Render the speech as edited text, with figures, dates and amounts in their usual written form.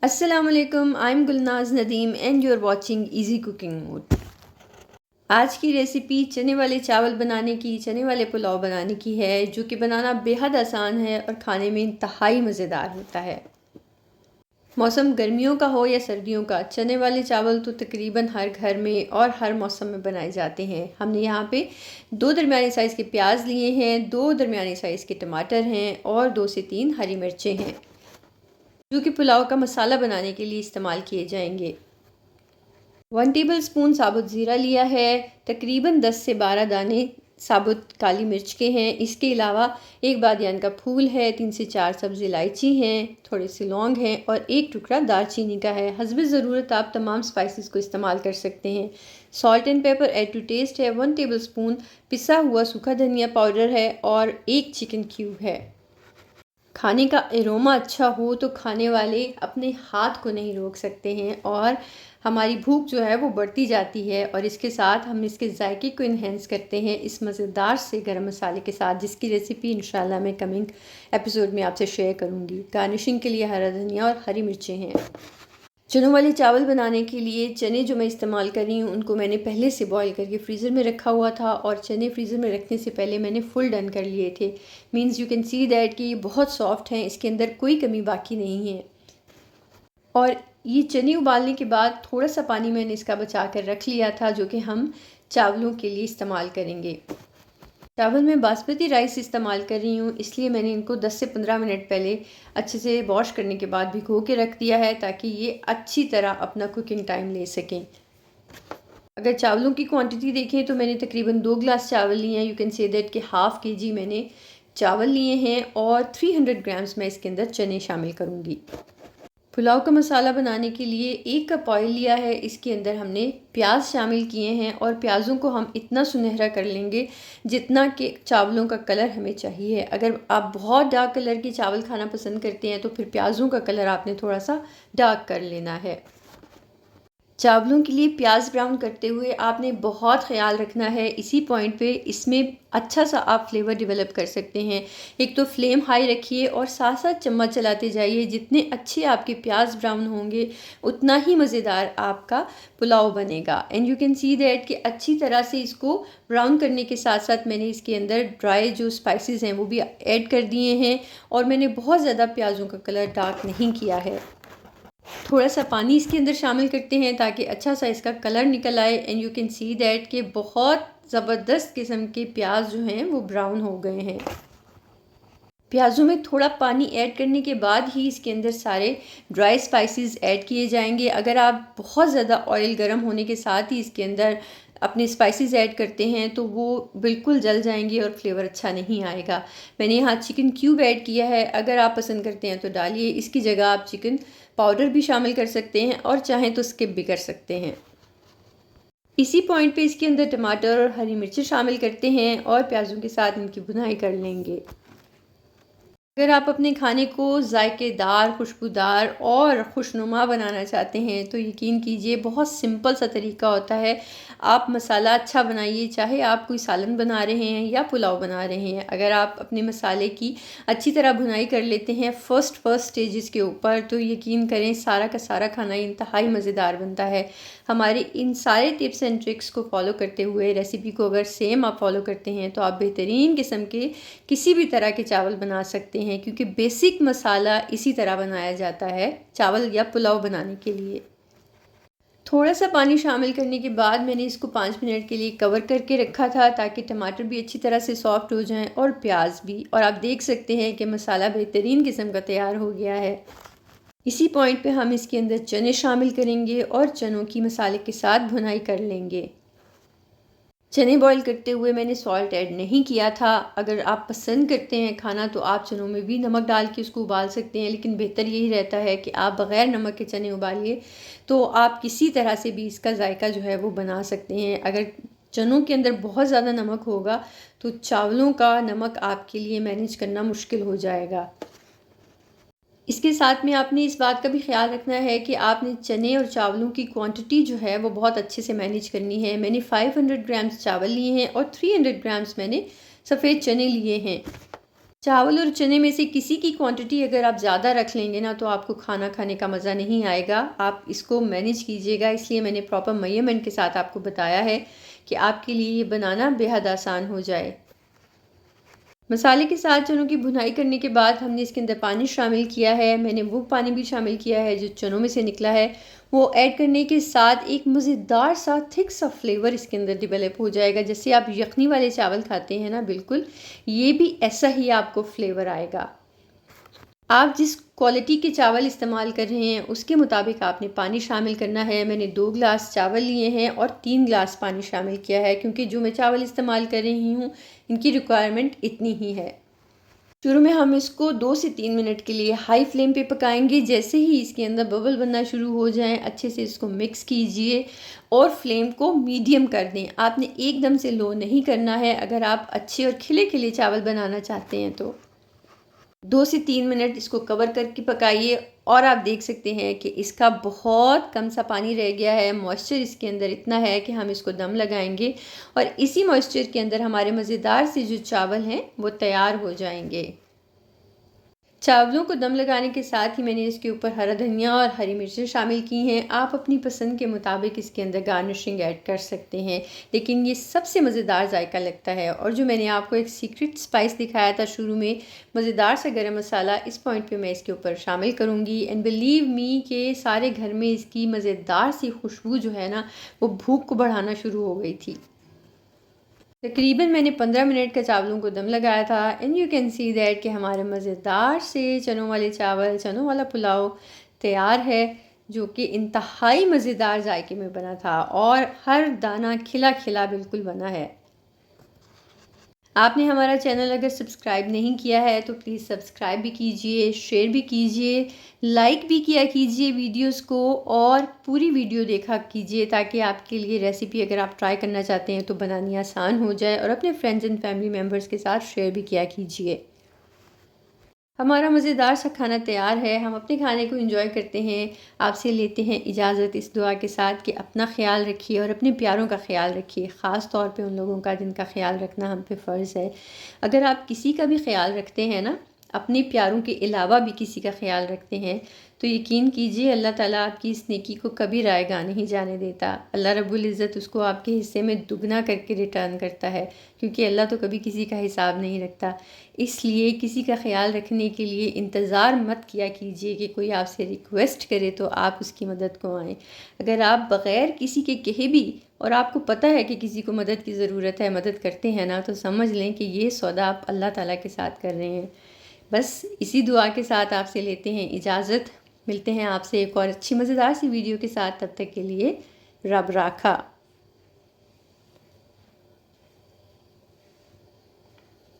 अस्सलामुअलैकुम, I am Gulnaz Nadeem and you are watching easy cooking mode. आज की रेसिपी चने वाले चावल बनाने की, चने वाले पुलाव बनाने की है, जो कि बनाना बेहद आसान है और खाने में इंतहाई मज़ेदार होता है। मौसम गर्मियों का हो या सर्दियों का, चने वाले चावल तो तकरीबन हर घर में और हर मौसम में बनाए जाते हैं। हमने यहाँ पे 2 दरमियाने साइज़ के प्याज लिए हैं, 2 दरमियाने साइज़ के टमाटर हैं और 2 से 3 हरी मिर्चें हैं, जो कि पुलाव का मसाला बनाने के लिए इस्तेमाल किए जाएंगे। 1 टेबलस्पून साबुत ज़ीरा लिया है, तकरीबन 10 से 12 दाने साबुत काली मिर्च के हैं। इसके अलावा एक बादियान का फूल है, 3 से 4 सब्ज़ इलायची हैं, थोड़े से लौंग हैं और एक टुकड़ा दालचीनी का है। हस्ब ज़रूरत आप तमाम स्पाइसेस को इस्तेमाल कर सकते हैं। Salt and pepper add to taste है। 1 टेबलस्पून पिसा हुआ सूखा धनिया पाउडर है और एक चिकन क्यूब है। खाने का एरोमा अच्छा हो तो खाने वाले अपने हाथ को नहीं रोक सकते हैं और हमारी भूख जो है वो बढ़ती जाती है। और इसके साथ हम इसके जायके को इन्हेंस करते हैं इस मज़ेदार से गरम मसाले के साथ, जिसकी रेसिपी इंशाल्लाह मैं कमिंग एपिसोड में आपसे शेयर करूँगी। गार्निशिंग के लिए हरा धनिया और हरी मिर्चें हैं। चनों वाले चावल बनाने के लिए चने जो मैं इस्तेमाल कर रही हूँ उनको मैंने पहले से बॉईल करके फ्रीज़र में रखा हुआ था और चने फ्रीज़र में रखने से पहले मैंने फुल डन कर लिए थे। Means you can see that कि ये बहुत सॉफ्ट हैं, इसके अंदर कोई कमी बाकी नहीं है। और ये चने उबालने के बाद थोड़ा सा पानी मैंने इसका बचा कर रख लिया था, जो कि हम चावलों के लिए इस्तेमाल करेंगे। चावल मैं बासमती राइस इस्तेमाल कर रही हूँ, इसलिए मैंने इनको 10 से 15 मिनट पहले अच्छे से वॉश करने के बाद भिगो के रख दिया है, ताकि ये अच्छी तरह अपना कुकिंग टाइम ले सकें। अगर चावलों की क्वांटिटी देखें तो मैंने तकरीबन 2 ग्लास चावल लिए हैं। यू कैन से दैट कि हाफ़ केजी मैंने चावल लिए हैं और 300 ग्राम्स मैं इसके अंदर चने शामिल करूँगी। पुलाव का मसाला बनाने के लिए 1 कप ऑयल लिया है। इसके अंदर हमने प्याज शामिल किए हैं और प्याज़ों को हम इतना सुनहरा कर लेंगे जितना कि चावलों का कलर हमें चाहिए। अगर आप बहुत डार्क कलर के चावल खाना पसंद करते हैं तो फिर प्याज़ों का कलर आपने थोड़ा सा डार्क कर लेना है। चावलों के लिए प्याज ब्राउन करते हुए आपने बहुत ख्याल रखना है इसी पॉइंट पे, इसमें अच्छा सा आप फ्लेवर डेवलप कर सकते हैं। एक तो फ्लेम हाई रखिए और साथ साथ चम्मच चलाते जाइए। जितने अच्छे आपके प्याज ब्राउन होंगे उतना ही मज़ेदार आपका पुलाव बनेगा। And you can see that कि अच्छी तरह से इसको ब्राउन करने के साथ साथ मैंने इसके अंदर ड्राई जो स्पाइसेस हैं वो भी ऐड कर दिए हैं और मैंने बहुत ज़्यादा प्याज़ों का कलर डार्क नहीं किया है। थोड़ा सा पानी इसके अंदर शामिल करते हैं ताकि अच्छा सा इसका कलर निकल आए। And you can see that कि बहुत ज़बरदस्त किस्म के प्याज जो हैं वो ब्राउन हो गए हैं। प्याज़ों में थोड़ा पानी ऐड करने के बाद ही इसके अंदर सारे ड्राई स्पाइसेस ऐड किए जाएंगे। अगर आप बहुत ज़्यादा ऑयल गर्म होने के साथ ही इसके अंदर अपने स्पाइसेस ऐड करते हैं तो वो बिल्कुल जल जाएंगे और फ्लेवर अच्छा नहीं आएगा। मैंने यहाँ चिकन क्यूब ऐड किया है, अगर आप पसंद करते हैं तो डालिए। इसकी जगह आप चिकन पाउडर भी शामिल कर सकते हैं और चाहें तो स्किप भी कर सकते हैं। इसी पॉइंट पे इसके अंदर टमाटर और हरी मिर्ची शामिल करते हैं और प्याज़ों के साथ इनकी भुनाई कर लेंगे। अगर आप अपने खाने को जायकेदार, खुशबूदार और खुशनुमा बनाना चाहते हैं तो यकीन कीजिए बहुत सिंपल सा तरीका होता है। आप मसाला अच्छा बनाइए, चाहे आप कोई सालन बना रहे हैं या पुलाव बना रहे हैं। अगर आप अपने मसाले की अच्छी तरह भुनाई कर लेते हैं फर्स्ट स्टेजेस के ऊपर तो यकीन करें सारा का सारा खाना इंतहाई मज़ेदार बनता है। हमारे इन सारे टिप्स एंड ट्रिक्स को फॉलो करते हुए रेसिपी को अगर सेम आप फॉलो करते हैं तो आप बेहतरीन किस्म के किसी भी तरह के चावल बना सकते हैं, क्योंकि बेसिक मसाला इसी तरह बनाया जाता है चावल या पुलाव बनाने के लिए। थोड़ा सा पानी शामिल करने के बाद मैंने इसको 5 मिनट के लिए कवर करके रखा था ताकि टमाटर भी अच्छी तरह से सॉफ्ट हो जाएं और प्याज भी। और आप देख सकते हैं कि मसाला बेहतरीन किस्म का तैयार हो गया है। इसी पॉइंट पे हम इसके अंदर चने शामिल करेंगे और चनों की मसाले के साथ भुनाई कर लेंगे। चने बॉईल करते हुए मैंने सॉल्ट ऐड नहीं किया था। अगर आप पसंद करते हैं खाना तो आप चनों में भी नमक डाल के उसको उबाल सकते हैं, लेकिन बेहतर यही रहता है कि आप बग़ैर नमक के चने उबालिए तो आप किसी तरह से भी इसका जायका जो है वो बना सकते हैं। अगर चनों के अंदर बहुत ज़्यादा नमक होगा तो चावलों का नमक आपके लिए मैनेज करना मुश्किल हो जाएगा। इसके साथ में आपने इस बात का भी ख्याल रखना है कि आपने चने और चावलों की क्वांटिटी जो है वो बहुत अच्छे से मैनेज करनी है। मैंने 500 ग्राम्स चावल लिए हैं और 300 ग्राम्स मैंने सफ़ेद चने लिए हैं। चावल और चने में से किसी की क्वांटिटी अगर आप ज़्यादा रख लेंगे ना तो आपको खाना खाने का मज़ा नहीं आएगा। आप इसको मैनेज कीजिएगा, इसलिए मैंने प्रॉपर मेजरमेंट के साथ आपको बताया है कि आपके लिए ये बनाना बेहद आसान हो जाए। मसाले के साथ चनों की भुनाई करने के बाद हमने इसके अंदर पानी शामिल किया है। मैंने वो पानी भी शामिल किया है जो चनों में से निकला है। वो ऐड करने के साथ एक मज़ेदार सा थिक सा फ्लेवर इसके अंदर डेवलप हो जाएगा। जैसे आप यखनी वाले चावल खाते हैं ना, बिल्कुल ये भी ऐसा ही आपको फ्लेवर आएगा। आप जिस क्वालिटी के चावल इस्तेमाल कर रहे हैं उसके मुताबिक आपने पानी शामिल करना है। मैंने 2 गिलास चावल लिए हैं और 3 गिलास पानी शामिल किया है, क्योंकि जो मैं चावल इस्तेमाल कर रही हूँ इनकी रिक्वायरमेंट इतनी ही है। शुरू में हम इसको 2 से 3 मिनट के लिए हाई फ्लेम पे पकाएंगे। जैसे ही इसके अंदर बबल बनना शुरू हो जाएं, अच्छे से इसको मिक्स कीजिए और फ्लेम को मीडियम कर दें। आपने एकदम से लो नहीं करना है अगर आप अच्छे और खिले खिले चावल बनाना चाहते हैं तो। 2 से 3 मिनट इसको कवर करके पकाइए और आप देख सकते हैं कि इसका बहुत कम सा पानी रह गया है। मॉइस्चर इसके अंदर इतना है कि हम इसको दम लगाएंगे और इसी मॉइस्चर के अंदर हमारे मज़ेदार से जो चावल हैं वो तैयार हो जाएंगे। चावलों को दम लगाने के साथ ही मैंने इसके ऊपर हरा धनिया और हरी मिर्चें शामिल की हैं। आप अपनी पसंद के मुताबिक इसके अंदर गार्निशिंग ऐड कर सकते हैं, लेकिन ये सबसे मज़ेदार जायका लगता है। और जो मैंने आपको एक सीक्रेट स्पाइस दिखाया था शुरू में, मज़ेदार सा गरम मसाला, इस पॉइंट पे मैं इसके ऊपर शामिल करूँगी। एंड बिलीव मी कि सारे घर में इसकी मज़ेदार सी खुशबू जो है ना, वो भूख को बढ़ाना शुरू हो गई थी। तकरीबन मैंने 15 मिनट का चावलों को दम लगाया था। And you can see that कि हमारे मज़ेदार से चनों वाले चावल, चनों वाला पुलाव तैयार है, जो कि इंतहाई मज़ेदार जायके में बना था और हर दाना खिला खिला बिल्कुल बना है। आपने हमारा चैनल अगर सब्सक्राइब नहीं किया है तो प्लीज़ सब्सक्राइब भी कीजिए, शेयर भी कीजिए, लाइक भी किया कीजिए वीडियोस को और पूरी वीडियो देखा कीजिए, ताकि आपके लिए रेसिपी अगर आप ट्राई करना चाहते हैं तो बनानी आसान हो जाए। और अपने फ्रेंड्स एंड फैमिली मेम्बर्स के साथ शेयर भी किया कीजिए। हमारा मज़ेदार सा खाना तैयार है। हम अपने खाने को एंजॉय करते हैं। आपसे लेते हैं इजाज़त इस दुआ के साथ कि अपना ख्याल रखिए और अपने प्यारों का ख्याल रखिए, ख़ास तौर पे उन लोगों का जिनका ख्याल रखना हम पे फ़र्ज़ है। अगर आप किसी का भी ख्याल रखते हैं ना, अपने प्यारों के अलावा भी किसी का ख्याल रखते हैं, तो यकीन कीजिए अल्लाह ताला आपकी इस नेकी को कभी रायगा नहीं जाने देता। अल्लाह रब्बुल इज़्ज़त उसको आपके हिस्से में दुगना करके रिटर्न करता है, क्योंकि अल्लाह तो कभी किसी का हिसाब नहीं रखता। इसलिए किसी का ख्याल रखने के लिए इंतज़ार मत किया कीजिए कि कोई आपसे रिक्वेस्ट करे तो आप उसकी मदद को आएँ। अगर आप बग़ैर किसी के कहे भी और आपको पता है कि किसी को मदद की ज़रूरत है, मदद करते हैं ना, तो समझ लें कि ये सौदा आप अल्लाह ताला के साथ कर रहे हैं। बस इसी दुआ के साथ आपसे लेते हैं इजाज़त। मिलते हैं आपसे एक और अच्छी मज़ेदार सी वीडियो के साथ। तब तक के लिए रब राखा।